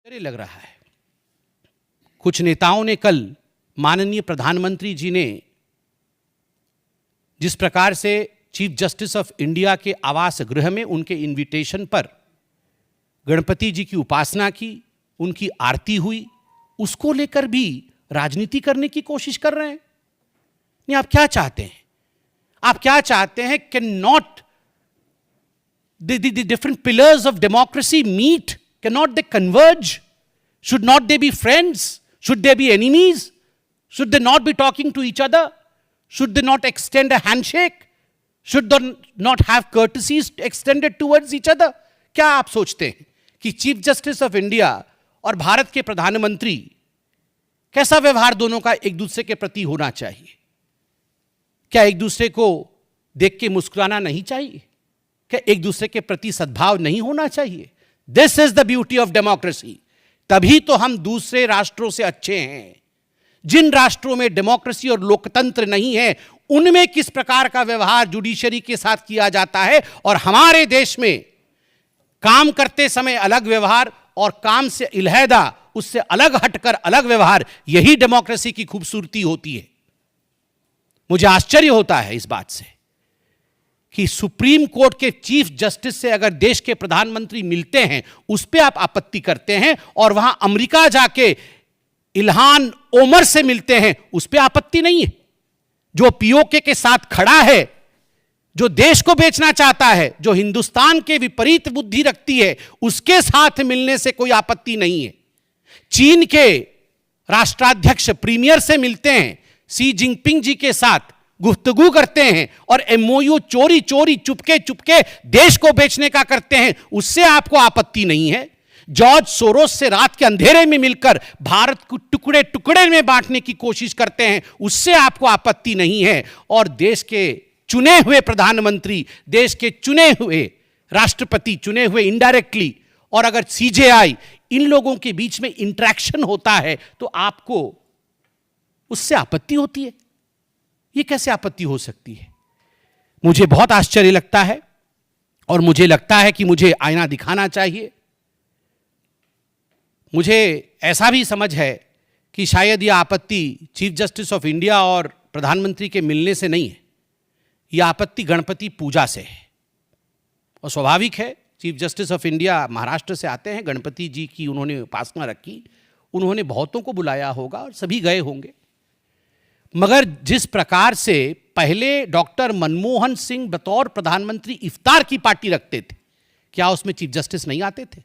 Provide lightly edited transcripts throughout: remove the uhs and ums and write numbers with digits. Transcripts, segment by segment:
लग रहा है। कुछ नेताओं ने कल माननीय प्रधानमंत्री जी ने जिस प्रकार से चीफ जस्टिस ऑफ इंडिया के आवास गृह में उनके इनविटेशन पर गणपति जी की उपासना की, उनकी आरती हुई, उसको लेकर भी राजनीति करने की कोशिश कर रहे हैं। नहीं, आप क्या चाहते हैं? आप क्या चाहते हैं? Can not the different pillars of democracy meet? Cannot they converge? Should not they be friends? Should they be enemies? Should they not be talking to each other? Should they not extend a handshake? Should they not have courtesies extended towards each other? क्या आप सोचते हैं कि chief justice of India और भारत के प्रधानमंत्री कैसा व्यवहार दोनों का एक दूसरे के प्रति होना चाहिए? क्या एक दूसरे को देख के मुस्कुराना नहीं चाहिए? क्या एक दूसरे के प्रति सद्भाव नहीं होना चाहिए? This is the beauty of democracy. तभी तो हम दूसरे राष्ट्रों से अच्छे हैं। जिन राष्ट्रों में डेमोक्रेसी और लोकतंत्र नहीं है, उनमें किस प्रकार का व्यवहार जुडिशरी के साथ किया जाता है, और हमारे देश में काम करते समय अलग व्यवहार और काम से इल्हैदा उससे अलग हटकर अलग व्यवहार, यही डेमोक्रेसी की खूबसूरती होती है। मुझे आश्चर्य होता है इस बात से कि सुप्रीम कोर्ट के चीफ जस्टिस से अगर देश के प्रधानमंत्री मिलते हैं, उस पर आप आपत्ति करते हैं, और वहां अमेरिका जाके इल्हान ओमर से मिलते हैं, उस पर आपत्ति नहीं है। जो पीओके के साथ खड़ा है, जो देश को बेचना चाहता है, जो हिंदुस्तान के विपरीत बुद्धि रखती है, उसके साथ मिलने से कोई आपत्ति नहीं है। चीन के राष्ट्राध्यक्ष प्रीमियर से मिलते हैं, शी जिनपिंग जी के साथ गुफ्तगू करते हैं, और एमओयू चोरी चोरी चुपके चुपके देश को बेचने का करते हैं, उससे आपको आपत्ति नहीं है। जॉर्ज सोरोस से रात के अंधेरे में मिलकर भारत को टुकड़े टुकड़े में बांटने की कोशिश करते हैं, उससे आपको आपत्ति नहीं है। और देश के चुने हुए प्रधानमंत्री, देश के चुने हुए राष्ट्रपति, चुने हुए इनडायरेक्टली, और अगर सीजेआई, इन लोगों के बीच में इंटरेक्शन होता है तो आपको उससे आपत्ति होती है। ये कैसे आपत्ति हो सकती है? मुझे बहुत आश्चर्य लगता है, और मुझे लगता है कि मुझे आईना दिखाना चाहिए। मुझे ऐसा भी समझ है कि शायद यह आपत्ति चीफ जस्टिस ऑफ इंडिया और प्रधानमंत्री के मिलने से नहीं है, यह आपत्ति गणपति पूजा से है। और स्वाभाविक है, chief justice of India Maharashtra से आते हैं, गणपति जी की उन्होंने उपासना रखी, उन्होंने बहुतों को बुलाया होगा और सभी गए होंगे। मगर जिस प्रकार से पहले डॉक्टर मनमोहन सिंह बतौर प्रधानमंत्री इफ्तार की पार्टी रखते थे, क्या उसमें चीफ जस्टिस नहीं आते थे?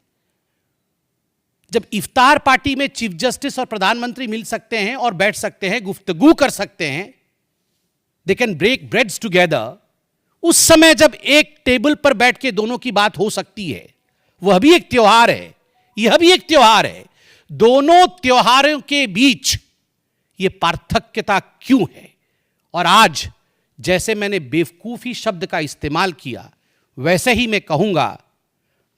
जब इफ्तार पार्टी में चीफ जस्टिस और प्रधानमंत्री मिल सकते हैं और बैठ सकते हैं, गुफ्तगू कर सकते हैं, they can break breads together, उस समय जब एक टेबल पर बैठ के दोनों की बात हो सकती है, वह भी एक त्योहार है, यह भी एक त्योहार है। दोनों त्योहारों के बीच ये पार्थक्यता क्यों है? और आज जैसे मैंने बेवकूफी शब्द का इस्तेमाल किया, वैसे ही मैं कहूंगा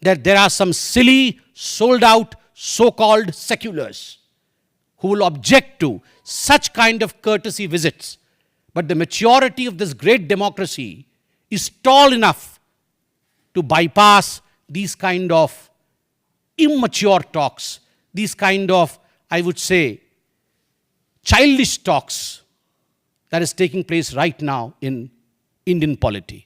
that there are some silly, sold out, so-called seculars who will object to such kind of courtesy visits. But the maturity of this great democracy is tall enough to bypass these kind of immature talks, these kind of, I would say, childish talks that is taking place right now in Indian polity.